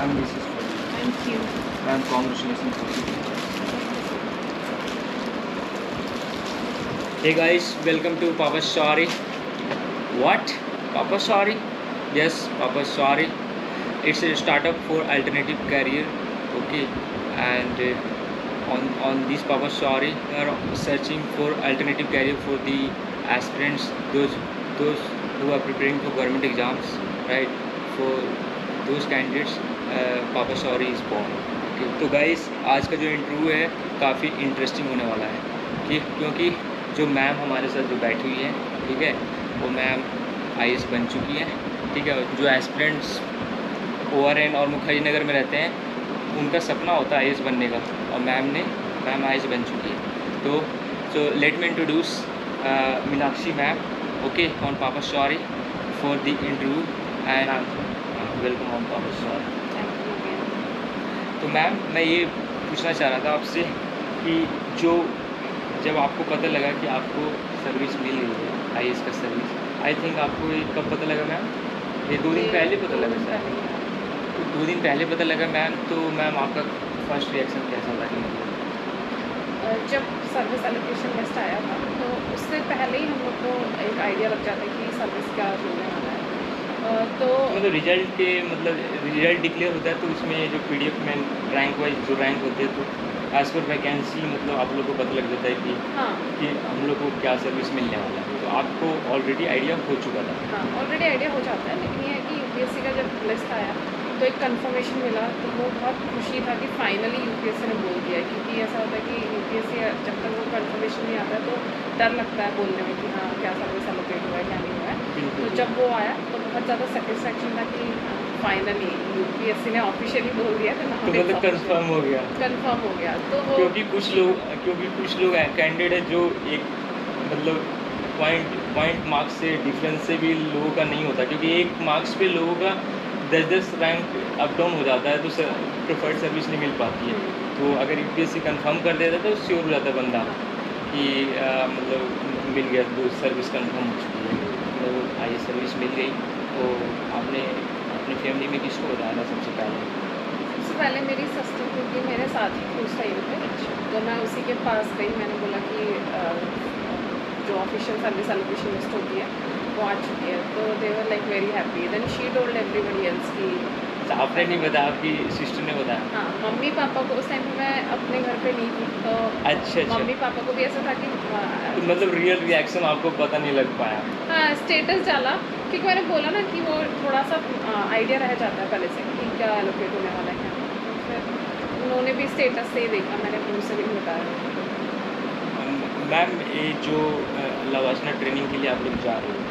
Ma'am this is thank you. Ma'am congratulation for you. Hey guys, welcome to Papa's Story. What? Papa's Story? Yes, Papa's Story. It's a startup for alternative career. Okay, and on this Papa's Story, we are searching for alternative career for the aspirants, those who are preparing for government exams, right? For those candidates, Papa's Story is born. Okay, तो guys आज का जो interview है काफ़ी interesting होने वाला है, ठीक? क्योंकि जो मैम हमारे साथ जो बैठी हुई है, ठीक है, वो मैम आईएएस बन चुकी है, ठीक है। जो एस्पिरेंट्स ORN और मुखर्जी नगर में रहते हैं, उनका सपना होता है आईएएस बनने का, और मैम आईएएस बन चुकी है। तो let me introduce Meenakshi ma'am, okay, on papa's story for the interview and welcome on papa's story. तो मैम मैं ये पूछना चाह रहा था आपसे कि जब आपको पता लगा कि आपको सर्विस मिल रही है आईएएस का सर्विस, आई थिंक आपको ये कब पता लगा मैम? ये 2 दिन पहले पता लगा सर? तो 2 दिन पहले पता लगा मैम। तो मैम आपका फर्स्ट रिएक्शन कैसा था? कि मतलब जब सर्विस एलोकेशन लिस्ट आया था तो उससे पहले ही हम लोग को एक आइडिया लग जाता है कि सर्विस क्या मिलने वाला है। तो मतलब रिजल्ट डिक्लेयर होता है तो उसमें जो PDF में रैंक वाइज जो रैंक होते हैं, तो एज पर वैकेंसी मतलब आप लोग को पता लग जाता है कि हाँ, कि हम लोग को क्या सर्विस मिलने वाला है। तो आपको ऑलरेडी आइडिया हो चुका था? हाँ, ऑलरेडी आइडिया हो जाता है, लेकिन ये है कि यूपीएससी का जब लिस्ट आया तो एक कंफर्मेशन मिला, तो वो बहुत खुशी था कि फाइनली यूपीएससी ने बोल दिया है। क्योंकि ऐसा होता है कि यूपीएससी जब तक वो कंफर्मेशन नहीं आता है तो डर लगता है बोलने में कि हाँ क्या सर्विस एलोकेट हुआ है क्या नहीं हुआ है। तो जब वो आया तो बहुत ज़्यादा सेटिस्फेक्शन था कि फाइनली यूपीएससी ने ऑफिशियली बोल दिया। तो मतलब कंफर्म हो गया। कंफर्म हो गया। तो वो क्योंकि कुछ लोग कैंडिडेट है जो एक मतलब पॉइंट मार्क्स से डिफरेंस से भी लोगों का नहीं होता, क्योंकि एक मार्क्स पे लोगों का 10 रैंक अप डाउन हो जाता है, तो प्रेफर्ड सर्विस नहीं मिल पाती है। तो अगर यूपीएससी कंफर्म कर देता है तो श्योर हो जाता है बंदा कि मतलब मिल गया, तो सर्विस कंफर्म हो चुकी है, तो आई सर्विस मिल गई। तो आपने अपनी फैमिली में किसको बताया था सबसे पहले? सबसे पहले मेरी सिस्टर, क्योंकि मेरे साथ ही थी उस टाइम पे, तो मैं उसी के पास गई। मैंने बोला कि जो ऑफिशियल सर्विस एलोकेशन लिस्ट होती है वो आ चुकी है। तो they were like very happy. Then she told everybody else कि आपने नहीं बताया, आपकी सिस्टर ने बताया? हाँ, मम्मी पापा को उस टाइम पे मैं अपने घर पे नहीं थी, तो अच्छा। मम्मी पापा को भी ऐसा था कि तो मतलब रियल रिएक्शन आपको पता नहीं लग पाया? हाँ, स्टेटस डाला, क्योंकि मैंने बोला ना कि वो थोड़ा सा आइडिया रह जाता है पहले से कि क्या एलोकेट होने वाला है क्या। तो फिर उन्होंने भी स्टेटस से ही देखा, मैंने उनसे भी नहीं बताया। मैम ये जो लवासना ट्रेनिंग के लिए आप लोग जा रहे हो,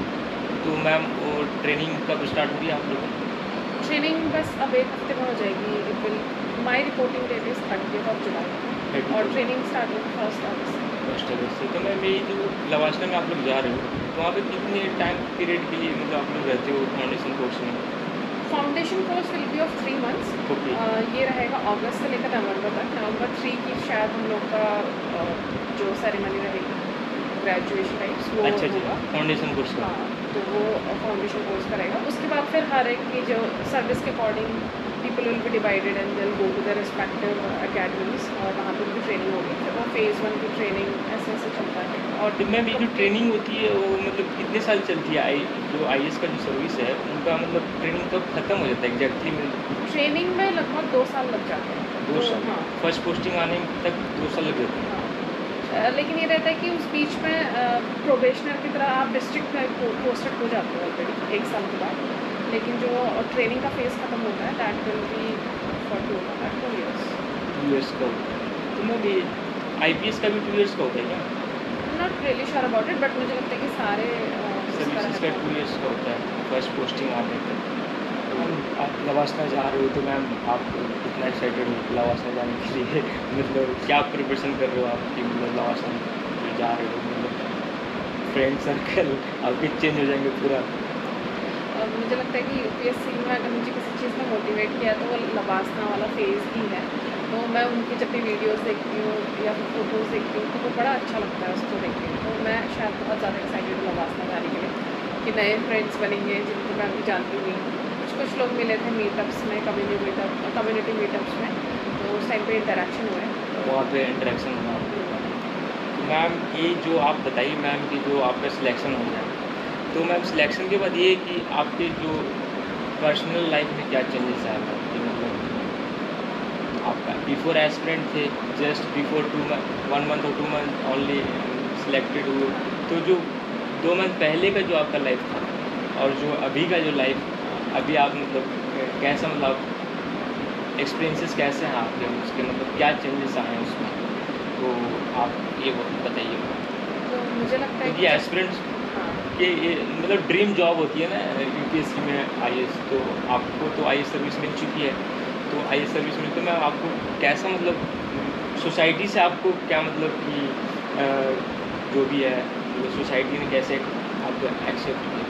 तो मैम वो ट्रेनिंग कब स्टार्ट होगी आप लोग? ट्रेनिंग बस अब 1 हफ्ते में हो जाएगी। It will my reporting that is 30 जुलाई और ट्रेनिंग स्टार्ट होगी 1 अगस्त से। तो मैम ये जो लवासना में आप लोग जा रहे हो, तो वहाँ पे कितने टाइम पीरियड के लिए मतलब आप लोग रहते हो फाउंडेशन कोर्स में? Foundation course will be of 3 months. Okay. ये रहेगा अगस्त से लेकर नवंबर तक। नवंबर 3 की शायद हम लोग का जो सेरेमनी रहेगी ग्रेजुएशन टाइप्स वो अच्छा जी, होगा फाउंडेशन कोर्स का। हाँ, तो वो फाउंडेशन कोर्स करेगा। उसके बाद फिर हर एक की जो सर्विस के according people will be divided and they will go to the respective academies, और वहाँ पर भी ट्रेनिंग होगी। फिर वो फेज़ 1 की ट्रेनिंग ऐसे ऐसे चलता है। और तो मैम ये जो ट्रेनिंग होती है वो मतलब कितने साल चलती है? जो आईएएस का जो सर्विस है उनका मतलब ट्रेनिंग कब खत्म हो जाता है एग्जैक्टली में? ट्रेनिंग में लगभग 2 साल लग जाते हैं। 2 साल? हाँ, फर्स्ट पोस्टिंग आने तक 2 साल लग जाते हैं? लेकिन ये रहता है कि उस बीच में प्रोबेशनर की तरह आप डिस्ट्रिक्ट में पोस्टेड हो जाते हो ऑलरेडी 1 साल के बाद। लेकिन जो ट्रेनिंग का फेज़ ख़त्म होता है that will be for 2 years। 2 years का होता है। तो मैम ये आईपीएस का भी 2 इयर्स का होता है क्या? Not really sure about it, but मुझे लगता है कि सारे सर्विसेज का 2 इयर्स का होता है फर्स्ट पोस्टिंग आने तक। मैम आप लवासना जा रहे हो, तो मैम आप कितना एक्साइटेड हो लवासना जाने के लिए? मतलब क्या प्रिपरेशन कर रहे हो आप कि मतलब लवासना जा रहे हो? मतलब फ्रेंड सर्कल आपके चेंज हो जाएंगे पूरा? मुझे लगता है कि यूपीएससी में अगर मुझे किसी चीज़ में मोटिवेट किया तो वो लवासना वाला फेज़ ही है। तो मैं उनकी जब भी वीडियोस देखती हूँ या फिर फोटोज़ देखती हूँ तो वो बड़ा अच्छा लगता है उसको देख के। तो मैं शायद बहुत ज़्यादा एक्साइटेड हूँ लवासना जाने के लिए कि नए फ्रेंड्स बनेंगे जिनको मैं अभी जानती नहीं हूँ। कुछ लोग मिले थे मीटअप्स में, कम्युनिटी मीटअप्स में, तो उस टाइम पे इंटरेक्शन हुए। वहाँ पे इंटरेक्शन हुआ। मैम ये जो आप बताइए मैम कि जो आपका सिलेक्शन हो गया, तो मैम सिलेक्शन के बाद ये कि आपके जो पर्सनल लाइफ में क्या चेंजेस आए मैम कि मतलब आपका बिफोर एस्पिरेंट थे, जस्ट बिफोर 1 मंथ और 2 मंथ ओनली सिलेक्टेड हुए, तो जो 2 मंथ पहले का जो आपका लाइफ था और जो अभी का जो लाइफ अभी आप मतलब कैसा मतलब एक्सपीरियंसेस कैसे हैं आपके, उसके मतलब क्या चेंजेस आए हैं उसमें, तो आप ये बताइए। तो मुझे लगता है क्योंकि एस्पिरेंट्स हाँ, कि ये मतलब ड्रीम जॉब होती है ना यूपीएससी में आईएएस, तो आपको तो आईएएस सर्विस मिल चुकी है, तो आईएएस सर्विस मिली तो मैं आपको कैसा मतलब सोसाइटी से आपको क्या मतलब कि जो भी है वो सोसाइटी ने कैसे आपको एक्सेप्ट किया?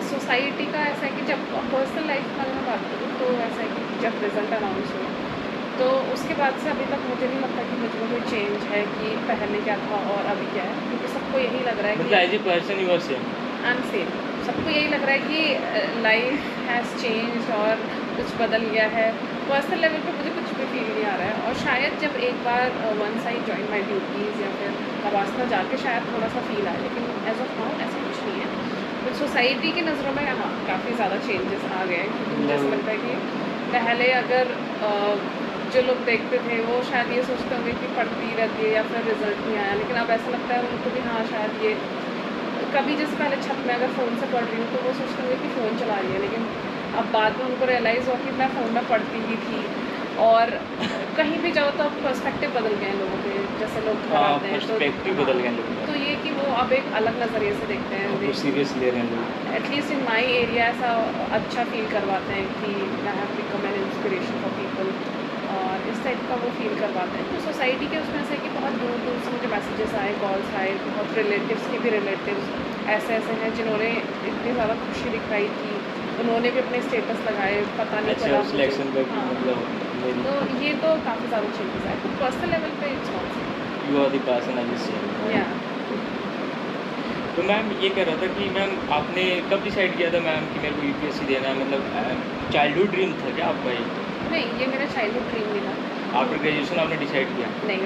सोसाइटी का ऐसा है कि जब पर्सनल लाइफ में अगर मैं बात करूँ तो ऐसा है कि जब रिज़ल्ट अनाउंस हुआ तो उसके बाद से अभी तक मुझे नहीं लगता कि मुझ में कोई चेंज है कि पहले क्या था और अभी क्या है, क्योंकि सबको यही लग रहा है मतलब as a person you are same. I am same. सबको यही लग रहा है कि लाइफ हैज़ चेंज और कुछ बदल गया है। पर्सनल लेवल पे मुझे कुछ भी फील नहीं आ रहा है, और शायद जब एक बार once I join my duties या फिर नवासना जाके शायद थोड़ा सा फील आए, लेकिन एज ऑफ नाउ ऐसा कुछ नहीं है। बट सोसाइटी की नज़रों में हाँ काफ़ी ज़्यादा चेंजेस आ गए हैं, क्योंकि मुझे ऐसा लगता है कि पहले अगर जो लोग देखते थे वो शायद ये सोचते होंगे कि पढ़ती रहती है या फिर रिजल्ट नहीं आया, लेकिन अब ऐसा लगता है उनको कि हाँ शायद ये कभी जैसे पहले छत में अगर फ़ोन से पढ़ रही हूँ तो वो सोचते होंगे कि फ़ोन चला रही है, लेकिन अब बाद में उनको रियलाइज़ हुआ कि मैं फ़ोन में पढ़ती ही थी। और कहीं भी जाओ तो अब पर्सपेक्टिव बदल गए हैं लोगों के, जैसे लोग घर आते हैं तो पर्सपेक्टिव बदल गए लोगों का, तो ये कि वो अब एक अलग नज़रिए से देखते हैं, आपको सीरियस ले रहे हैं लोग। एटलीस्ट इन माई एरिया ऐसा अच्छा फील करवाते हैं कि I have become an inspiration for people, और इस टाइप का वो फील करवाते हैं। तो सोसाइटी के उसमें से कि बहुत दूर दूर से मुझे मैसेजेस आए, कॉल्स आए, बहुत रिलेटिव्स के भी रिलेटिव्स ऐसे हैं जिन्होंने इतनी ज़्यादा खुशी दिखाई कि उन्होंने भी अपने स्टेटस लगाए, पता नहीं अच्छा चला सिलेक्शन मुझे। का हाँ, मतलब तो ये तो काफ़ी ज़्यादा चेंजेस आए, तो पर्सनल लेवल पे it's not you are the person I same. Yeah. तो मैम ये कह रहा था कि मैम आपने कब डिसाइड किया था मैम कि मेरे को यूपीएससी देना है, मतलब चाइल्डहुड ड्रीम था क्या आपका ये? नहीं, ये मेरा चाइल्डहुड ड्रीम नहीं था। आफ्टर ग्रेजुएशन आपने डिसाइड किया? नहीं,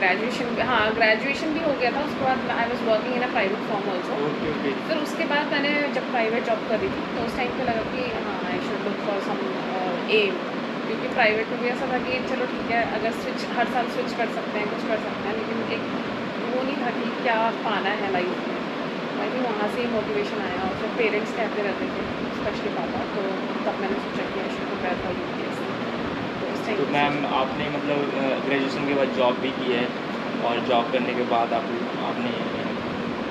ग्रेजुएशन भी हो गया था, उसके बाद I was working in a private firm also. Okay okay. फिर उसके बाद मैंने जब प्राइवेट जॉब कर रही थी तो उस टाइम पे लगा कि हाँ I should look for some um, क्योंकि प्राइवेट में भी ऐसा था कि चलो ठीक है अगर हर साल स्विच कर सकते हैं, कुछ कर सकते हैं, लेकिन एक वो नहीं था कि क्या पाना है लाइफ में। आई थिंक वहाँ से ही मोटिवेशन आया, और फिर पेरेंट्स कहते रहते थे स्पेशली पापा, तो तब मैंने सोचा कि I should prepare for UPSC. तो उस तो टाइम मैम आपने मतलब ग्रेजुएशन के बाद जॉब भी की है, और जॉब करने के बाद आपने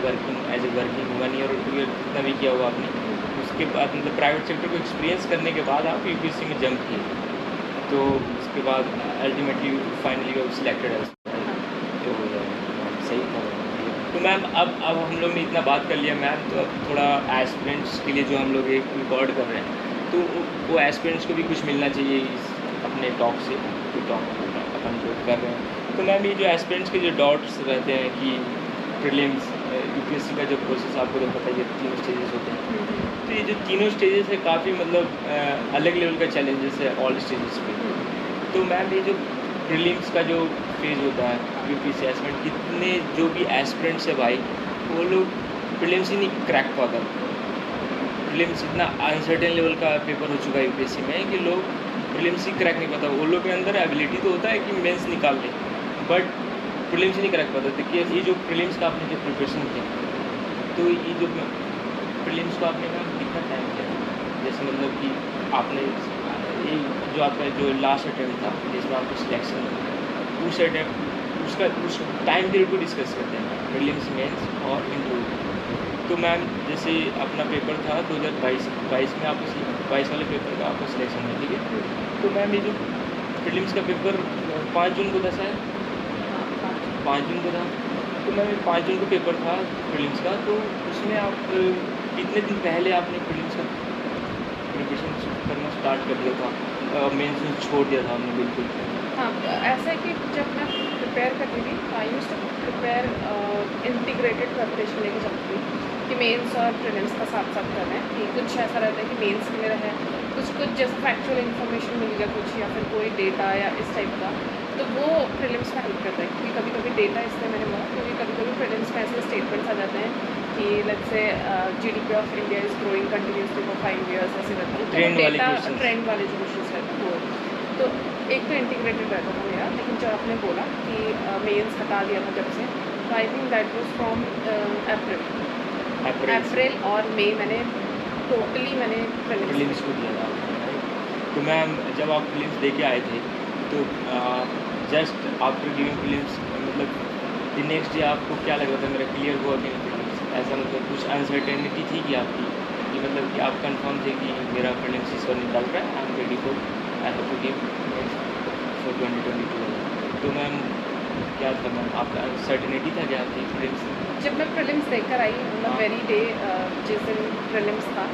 working as a working 1 year और 2 ईयर जितना भी किया हुआ आपने, उसके बाद मतलब प्राइवेट सेक्टर को एक्सपीरियंस करने के बाद आप यूपीएससी में जंप किए, तो उसके बाद अल्टीमेटली फाइनली सिलेक्टेड है, तो सही था। तो मैम अब हम लोग ने इतना बात कर लिया मैम, तो अब थोड़ा एस्पिरेंट्स के लिए जो हम लोग एक रिकॉर्ड कर रहे हैं, तो वो एस्पिरेंट्स को भी कुछ मिलना चाहिए इस अपने टॉक से, जो टॉक अपन जो कर रहे हैं। तो मैम ये जो एस्पिरेंट्स के जो डाउट्स रहते हैं कि प्रीलिम्स यूपीएससी का जो प्रोसेस आपको तो पता ही है 3 स्टेजेस होते हैं, तो ये जो तीनों स्टेजेस है काफ़ी मतलब अलग लेवल का चैलेंजेस है ऑल स्टेजेस पे। तो मैम ये जो प्रीलिम्स का जो फेज़ होता है यूपीएससी एस्पिरेंट, कितने जो भी एस्पिरेंट्स है भाई वो लोग प्रीलिम्स ही नहीं क्रैक पाता। प्रीलिम्स इतना अनसर्टेन लेवल का पेपर हो चुका है यूपीएससी में कि लोग प्रीलिम्स ही क्रैक नहीं पाता। वो लोग के अंदर एबिलिटी तो होता है कि मेंस निकाल ले, बट प्रीलिम्स ही नहीं क्रैक पाता। देखिए ये जो प्रीलिम्स का आपने जो प्रिपरेशन किया, तो ये जो प्रीलिम्स को आपने मैम कितना टाइम किया, जैसे मतलब कि आपने ये जो आपका जो लास्ट अटैम्प्ट था जिसमें आपको सिलेक्शन हुआ, उस अटैम्प्ट उसका उस टाइम पीरियड को डिस्कस करते हैं प्रीलिम्स, मेंस और इंटरव्यू। तो मैम जैसे अपना पेपर था 2022 में, आपको 22 वाले पेपर का आपको सिलेक्शन हुआ, ठीक है। तो मैम ये जो प्रीलिम्स का पेपर 5 जून को था शायद, 5 जून को था। तो मैम 5 जून को पेपर था प्रीलिम्स का, तो उसमें आप कितने दिन पहले आपने प्रीलिम्स का प्रिपरेशन करना स्टार्ट कर दिया था, मेंस में छोड़ दिया था हमने बिल्कुल? हाँ, ऐसा है कि जब मैं प्रिपेयर करती थी I used to prepare integrated preparation लेके चलती थी कि मेंस और प्रीलिम्स का साथ साथ कर रहे हैं, कि कुछ ऐसा रहता है कि मेंस के लिए है कुछ जैसे फैक्चुअल इन्फॉर्मेशन मिल गया कुछ, या फिर कोई डेटा या इस टाइप का, तो वो प्रीलिम्स में हेल्प करता है। क्योंकि कभी कभी डेटा इसलिए मैंने बोला क्योंकि कभी कभी प्रीलिम्स में ऐसे स्टेटमेंट्स आ जाते हैं कि let's say GDP of India is growing continuously for 5 years, ऐसे रहता है। तो ट्रेंड वाले डेटा क्वेश्चंस। ट्रेंड वाले जो क्वेश्चंस रहते हैं वो, तो एक तो इंटीग्रेटेड रहता था मेरा। लेकिन जब आपने बोला कि मेंस हटा दिया था जब से, तो I think that was from April और मई मैंने टोटली मैंने प्रीलिम्स को दिया था आपने, right? तो मैम जब आप प्रीलिम्स दे के आए थे तो जस्ट आफ्टर गिविंग प्रीलिम्स मतलब द नेक्स्ट डे आपको क्या लग रहा था मेरा क्लियर हुआ कि नहीं प्रीलिम्स? ऐसा मतलब कुछ अनसर्टेनिटी थी कि आपकी, कि मतलब कि आप कंफर्म थे कि मेरा प्रीलिम्स इस बार निकल रहा है, I am ready for I have to give for 2022? तो मैम क्या था मैम, आपका अनसर्टेनिटी था क्या आपकी प्रीलिम्स? जब मैं प्रीलिम्स देकर आई, मतलब वेरी डे जिस दिन प्रीलिम्स था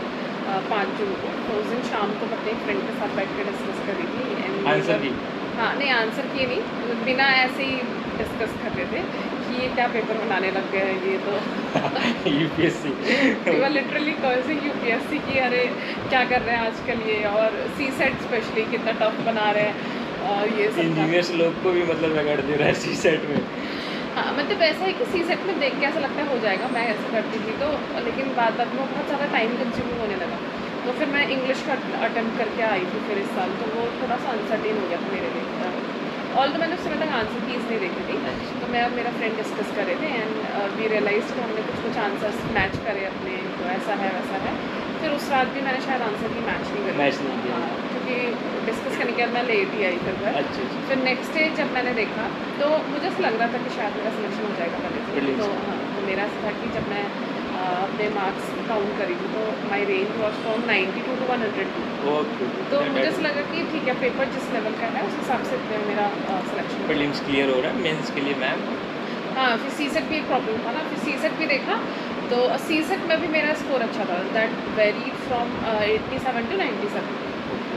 5 जून को, तो उस दिन शाम को मैं अपने फ्रेंड के साथ बैठ कर डिस्कस कर रही थी एंड आंसर की? हाँ नहीं, आंसर किए नहीं, मतलब बिना ऐसे ही डिस्कस कर रहे थे कि ये क्या पेपर बनाने लग गए हैं ये तो यूपीएससी वो लिटरली कैसे यूपीएससी की, अरे क्या कर रहे हैं आजकल ये, और सी सेट स्पेशली कितना टफ बना रहे हैं और ये सब था। इंजीनियर्स लोग को भी मतलब रगड़ दे रहा है सी सेट में। हाँ मतलब ऐसा है कि सी सेट में देख के ऐसा लगता है हो जाएगा, मैं ऐसा करती थी तो, लेकिन बाद में बहुत ज़्यादा टाइम कंज्यूमिंग होने लगा। तो फिर मैं इंग्लिश का अटेम्प्ट करके आई थी फिर इस साल, तो वो थोड़ा सा अनसर्टेन हो गया था मेरे लिए। ऑल तो मैंने उस समय तक आंसर कीज नहीं देखी थी, तो मैं और मेरा फ्रेंड डिस्कस कर रहे थे एंड वी रियलाइज कि हमने कुछ आंसर्स मैच करे अपने, तो ऐसा है वैसा है। फिर उस रात भी मैंने शायद आंसर की मैच नहीं किया। हाँ, क्योंकि डिस्कस करने के बाद मैं लेट ही आई फिर घर। अच्छा। फिर नेक्स्ट डे जब मैंने देखा तो मुझे ऐसा लग रहा था कि शायद मेरा सिलेक्शन हो जाएगा पहले से। तो हाँ, तो मेरा ऐसा था कि जब मैं अपने मार्क्स काउंट करी थी तो my range was from 92 to 102। Okay. तो मुझे ऐसा लगा कि ठीक है, पेपर जिस लेवल का है उस हिसाब से इतने में मेरा सिलेक्शन। प्रीलिम्स क्लियर हो रहा है, मेंस के लिए मैम? हाँ, फिर सी सेट भी एक प्रॉब्लम था ना, फिर सी सेट भी देखा तो सी सेट में भी मेरा स्कोर अच्छा था, दैट वेरी फ्रॉम 87 to 97।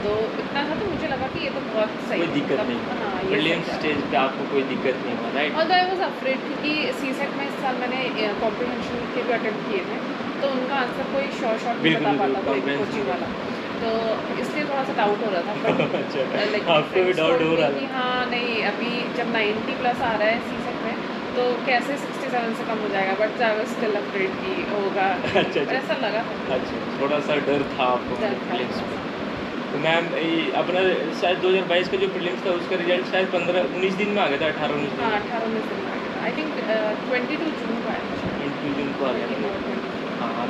तो इतना था तो मुझे लगा कि ये तो बहुत सही, कोई दिक्कत नहीं। हाँ, ये प्रीलिम्स स्टेज पे आपको कोई दिक्कत नहीं हुआ, right? Although I was afraid, क्योंकि सी सेट में इस साल मैंने कॉम्प्रिहेंशन के भी अटेम्प्ट किए थे, तो उनका आंसर कोई शॉर्ट नहीं बता पाता था कोचिंग वाला, तो इसलिए थोड़ा सा डाउट हो रहा था। अच्छा, आपको भी डाउट हो रहा था? हाँ नहीं, अभी जब 90 प्लस आ रहा है सी सेट में तो कैसे 67 से कम हो जाएगा, but I was still afraid कि होगा। अच्छा। ऐसा लगा था। अच्छा, थोड़ा सा डर था आपको प्रीलिम्स में। तो मैम अपना शायद 2022 का जो प्रीलिम्स था उसका रिजल्ट शायद 15-19 दिन में आ गया था, 18-19 दिन। हाँ 18-19 दिन में आ गया था, आई थिंक 22 जून को आया था। 22 जून को आ गया था। हाँ,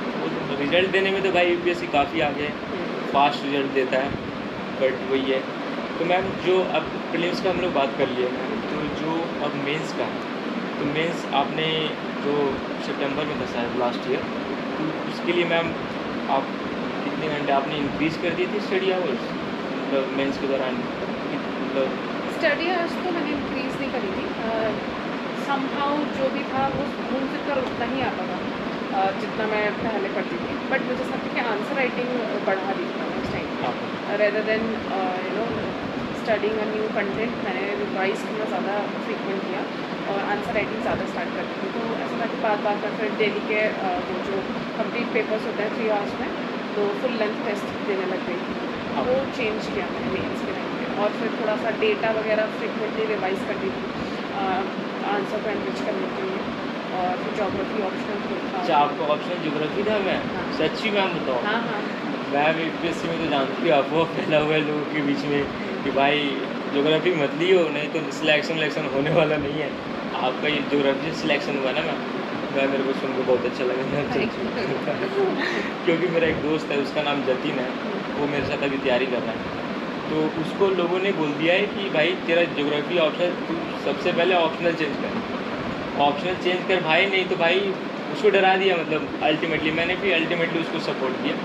तो रिजल्ट देने में तो भाई यूपीएससी काफ़ी आगे है, फास्ट रिजल्ट देता है, बट वही है। तो मैम जो अब प्रीलिम्स का हम लोग बात कर लिए मैम, तो जो अब मेंस का है, तो मेंस आपने जो सितंबर में था शायद लास्ट ईयर, तो उसके लिए मैम आप कितने घंटे आपने इंक्रीज कर दिए थे स्टडी आवर्स, मतलब मेंस के दौरान? मतलब स्टडी आवर्स तो मैंने इंक्रीज नहीं करी थी, समहाउ जो भी था वो घूम फिर कर उतना ही आता था जितना मैं पहले करती थी, बट मुझे लगता है कि आंसर राइटिंग बढ़ा दी थी मैंने उस time, rather than you know studying a new content. मैंने रिवाइज करना ज़्यादा फ्रीक्वेंट किया और आंसर राइटिंग ज़्यादा स्टार्ट कर दी थी। तो ऐसा था कि बार बार कर फिर डेली के वो जो कंप्लीट पेपर्स होते हैं 3 आवर्स में, तो फुल लेंथ टेस्ट देने लग गई थी, वो चेंज किया मैंने मेंस के टाइम पे। और फिर थोड़ा सा डेटा वगैरह फ्रीक्वेंटली रिवाइज कर दी थी आंसर को एनरिच करने के लिए। और फिर ज्योग्राफी ऑप्शनल था। अच्छा, आपको ऑप्शनल ज्योग्राफी था मैम? हाँ। सच्ची मैम बताओ? हाँ हाँ। मैम यूपीएससी में तो जानती हूँ अफवाह फैला हुआ है लोगों के बीच में कि भाई ज्योग्राफी मत लियो, नहीं तो सिलेक्शन होने वाला नहीं है। आपका ये ज्योग्राफी सिलेक्शन हुआ ना मैम, मेरे को सुन के बहुत अच्छा लगा। क्योंकि मेरा एक दोस्त है, उसका नाम जतिन है, वो मेरे साथ अभी तैयारी कर रहा है, तो उसको लोगों ने बोल दिया है कि भाई तेरा ज्योग्राफी ऑप्शन, तू सबसे पहले ऑप्शनल चेंज कर, ऑप्शनल चेंज कर भाई, नहीं तो भाई उसको डरा दिया। मतलब अल्टीमेटली मैंने भी अल्टीमेटली उसको सपोर्ट किया,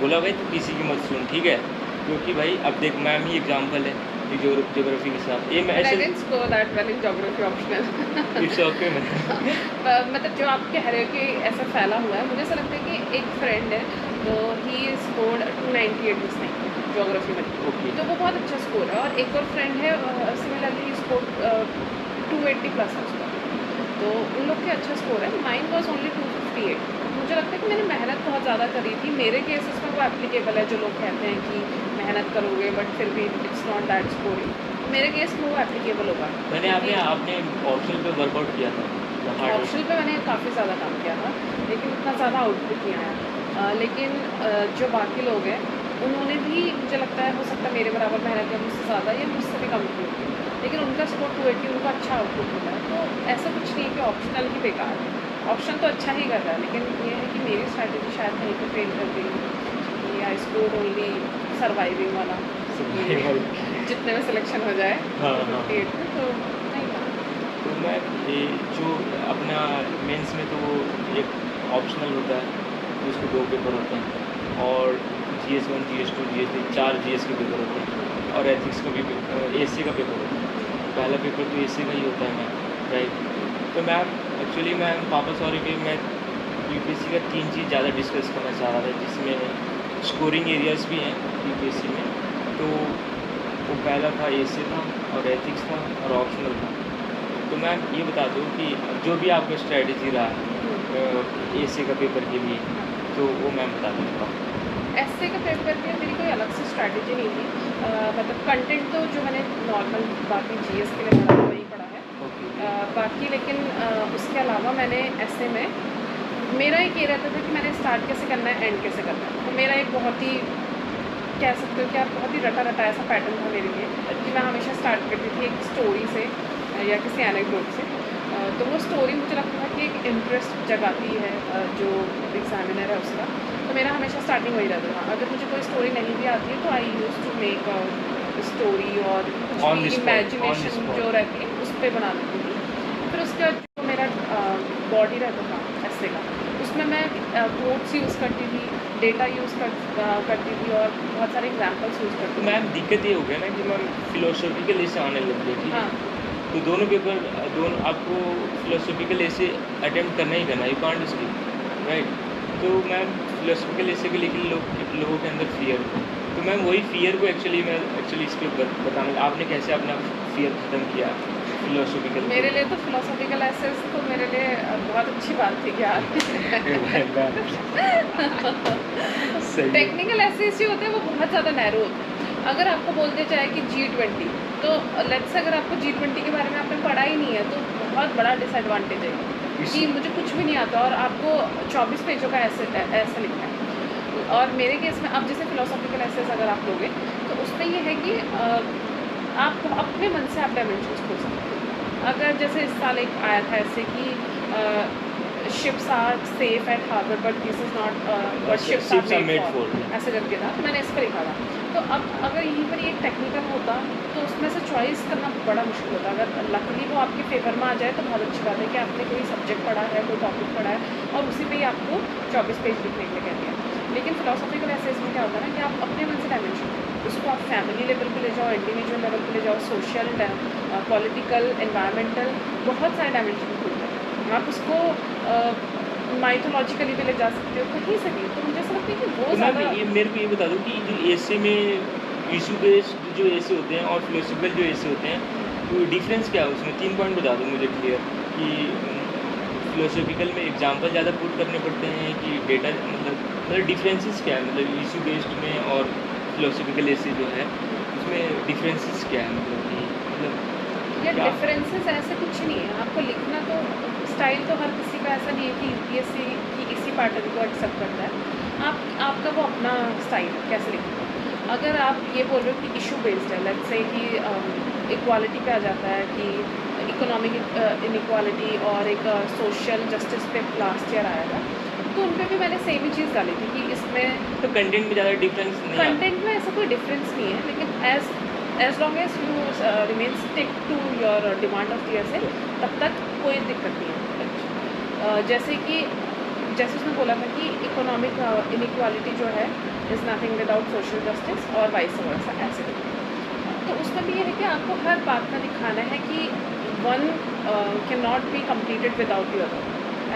बोला भाई तू किसी की मत सुन, ठीक है? क्योंकि भाई अब देख मैम ही एग्जाम्पल है ज्योग्राफी के साथ, ये मैं ऐसे ज्योग्राफी ऑप्शनल इट्स ओके मतलब जो आप कह रहे हो कि ऐसा फैला हुआ है, मुझे ऐसा लगता है कि एक फ्रेंड है तो ही स्कोर्ड 298 ज्योग्राफी में, ओके, तो वो बहुत अच्छा स्कोर है। और एक और फ्रेंड है सिमिलरली स्कोर 280 प्लस है उसका, तो उन लोग के अच्छा स्कोर है। Mine was only 258। मुझे लगता है कि मैंने मेहनत बहुत ज़्यादा करी थी। मेरे केसेस में वो एप्लीकेबल है जो लोग कहते हैं कि मेहनत करोगे बट फिर भी इट्स नॉट दैट स्कोरिंग, मेरे केस में वो एप्लीकेबल होगा। मैंने आपने आपने ऑप्शनल पे वर्कआउट किया था ऑप्शनल पे मैंने काफ़ी ज़्यादा काम किया था, लेकिन उतना ज़्यादा आउटपुट नहीं आया। लेकिन जो बाकी लोग हैं उन्होंने भी, मुझे लगता है हो सकता है मेरे बराबर मेहनत या मुझसे ज़्यादा या मुझसे भी कम की होगी, लेकिन उनका स्कोर 280, उनका अच्छा आउटपुट मिला है। तो ऐसा कुछ नहीं है कि ऑप्शनल ही बेकार है, ऑप्शन तो अच्छा ही कर रहा है, लेकिन ये है कि मेरी स्ट्रैटेजी शायद कहीं पर फेल कर गई कि आई स्कोर ओनली सर्वाइविंग वाला, जितने में सिलेक्शन हो जाए हाँ हाँ 58 में, तो नहीं था। तो मैं ये जो अपना मेंस में तो एक ऑप्शनल होता है, तो उसके 2 पेपर होते हैं, और GS1 GS2 GS3 4 GS के पेपर होते हैं, और एथिक्स का भी AC का पेपर होता है। पहला पेपर तो AC का ही होता है मैम, राइट। तो मैम एक्चुअली मैम पापा सॉरी पे मैं UPSC का 3 चीज़ ज़्यादा डिस्कस करना चाह रहा था, जिसमें स्कोरिंग एरियाज़ भी हैं UPSC में। तो वो पहला था AC था, और एथिक्स था, और ऑप्शनल था। तो मैम ये बता दो कि जो भी आपका स्ट्रेटजी रहा AC का पेपर के लिए, तो वो मैम बता दीजिएगा। ऐसे का पेपर में मेरी कोई अलग से स्ट्रैटेजी नहीं थी। मतलब कंटेंट तो जो मैंने नॉर्मल बाकी GS के लिए पढ़ा है वही पढ़ा है। ओके बाकी लेकिन उसके अलावा मैंने ऐसे में मेरा एक ये रहता था कि मैंने स्टार्ट कैसे करना है, एंड कैसे करना है। तो मेरा एक बहुत ही, कह सकते हो कि आप बहुत ही रटा रटा ऐसा पैटर्न था मेरे लिए कि मैं हमेशा स्टार्ट करती थी एक स्टोरी से या किसी एनेक्डोट से। तो वो स्टोरी मुझे लगता था कि एक इंटरेस्ट जगाती है जो एग्जामिनर है उसका। तो मेरा हमेशा स्टार्टिंग वही रहता था। अगर मुझे कोई स्टोरी नहीं भी आती है तो आई यूज टू मेक स्टोरी और On the spot, on the imagination spot. जो रहती है उस पर बना देती थी। फिर उसके बाद जो मेरा बॉडी रहता था ऐसे का, उसमें मैं कोट्स यूज़ करती थी, डेटा यूज़ करती थी और बहुत सारे एग्जाम्पल्स यूज़ तो करती थी। मैम दिक्कत ये हो गया ना कि मैम फिलोसॉफिकल ऐसे आने लग गए, ठीक है। हाँ तो दोनों पेपर, दोनों आपको फिलोसॉफिकल ऐसे अटेम्प्ट करना ही करना, यू कांट स्किप, राइट। तो मैम फिलोसॉफिकल ऐसे के लेकिन लोगों के अंदर फियर, तो मैम वही फियर को एक्चुअली इस पर बताना, आपने कैसे अपना फियर ख़त्म किया फिलोसॉफिकल। मेरे लिए तो फिलोसॉफिकल एसेस तो मेरे लिए बहुत अच्छी बात थी कि यार सही है। टेक्निकल एसेस जो होते हैं वो बहुत ज़्यादा नैरो होते हैं। अगर आपको बोल दिया जाए कि G20, तो लेट्स से अगर आपको G20 के बारे में आपने पढ़ा ही नहीं है तो बहुत बड़ा डिसएडवांटेज है कि मुझे कुछ भी नहीं आता और आपको 24 पेजों का ऐसे लिखना है। और मेरे केस में अब जैसे फिलोसॉफिकल एसेस अगर आप लोगे तो उसमें ये है कि आप अपने मन से आप डायमेंशंस खोल सकते हो। अगर जैसे इस साल एक आया था ऐसे कि ships are safe at harbour but this is not what ships are made for, ऐसे करके था, तो मैंने इस पर लिखा था। तो अब अगर यहीं पर एक टेक्निकल होता तो उसमें से चॉइस करना बड़ा मुश्किल होता। अगर लकीली वो आपके फेवर में आ जाए तो बहुत अच्छी बात है कि आपने कोई सब्जेक्ट पढ़ा है, कोई टॉपिक पढ़ा है और उसी पे ही आपको 24 पेज लिखने के लिए कह दिया। लेकिन फिलोसॉफिकल एसेस में क्या होता है ना कि आप अपने मन से डायमेंशन, उसको आप फैमिली लेवल पे ले जाओ, इंडिविजुअल लेवल पे ले जाओ, सोशल, पॉलिटिकल, एनवायरमेंटल, बहुत सारे डायमेंशन खुलते हैं। आप उसको माइथोलॉजिकली भी ले जा सकते हो, कहीं से भी। तो मुझे ऐसा लगता है कि वो तो मैम ज़्यादा ये मेरे को ये बता दो कि जो एसे में इशू बेस्ड जो एसे होते हैं और फिलोसफिकल जो एसे होते हैं, तो डिफरेंस क्या है उसमें? 3 पॉइंट बता दो मुझे क्लियर कि फिलोसफिकल में एग्जांपल ज़्यादा पुट करने पड़ते हैं कि डेटा, मतलब डिफरेंसेस क्या है, मतलब इशू बेस्ड में और फिलोसफिकल एसे जो है उसमें डिफरेंसेस क्या है, मतलब या क्या? डिफरेंसेस ऐसे कुछ नहीं है। आपको लिखना तो स्टाइल तो हर किसी का ऐसा नहीं है कि यूपीएससी की इसी पैटर्न को एक्सेप्ट करता है। आपका वो अपना स्टाइल है कैसे लिखना है। अगर आप ये बोल रहे हो कि इशू बेस्ड है, लेट्स से कि इक्वालिटी पे आ जाता है कि इकोनॉमिक इनइक्वालिटी और एक सोशल जस्टिस पे लास्ट ईयर आया था, तो उन पे भी मैंने सेम ही चीज़ डाली थी कि इसमें तो कंटेंट में ज़्यादा डिफरेंस नहीं आता? कंटेंट में ऐसा कोई डिफरेंस नहीं है, लेकिन as long as you remain stick to your demand of year से तब तक कोई दिक्कत नहीं है। जैसे उसने बोला था कि इकोनॉमिक इनइक्वालिटी जो है is nothing without social justice और वाइस वर्सा, ऐसे तो उसमें भी ये है कि आपको हर बात में दिखाना है कि one can not be completed without the other,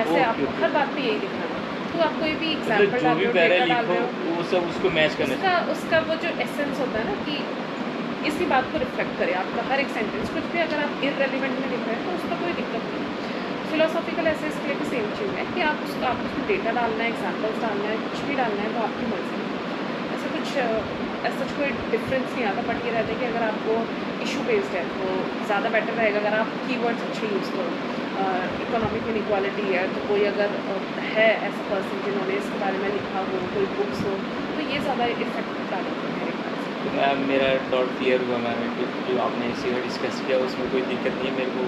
ऐसे आपको ओके। हर बात पे यही दिखाना है। तो आप कोई भी मतलब एग्जाम्पल जो डाल भी रहे हो, पैरा डेटा डाल लिखो रहे हो, वो सब उसको मैच करना चाहिए। उसका वो जो एसेंस होता है ना कि इसी बात को रिफ्लेक्ट करे आपका हर एक सेंटेंस। कुछ भी अगर आप इररेलेवेंट में लिख रहे हैं तो उसका कोई दिक्कत नहीं है। फिलोसॉफिकल एसेस के लिए भी सेम चीज़ है कि आपको उसमें डेटा डालना है, एग्जाम्पल्स डालना है, कुछ भी डालना है तो आपकी मर्जी है। ऐसा कुछ ऐसा कोई डिफरेंस नहीं आता, बट ये रहता है कि अगर आपको इशू बेस्ड है तो ज़्यादा बेटर रहेगा अगर आप कीवर्ड्स अच्छे यूज़ करो। इकोनॉमिक इनइक्वालिटी है तो कोई अगर है ऐसा पर्सन जिन्होंने इसके बारे में लिखा हो, कोई बुक्स हो, तो ये ज़्यादा इफेक्ट डालेंगे मेरे ख्याल से। तो मैम मेरा डाउट क्लियर हुआ मैम, जो आपने इसी का डिस्कस किया उसमें कोई दिक्कत नहीं है मेरे को।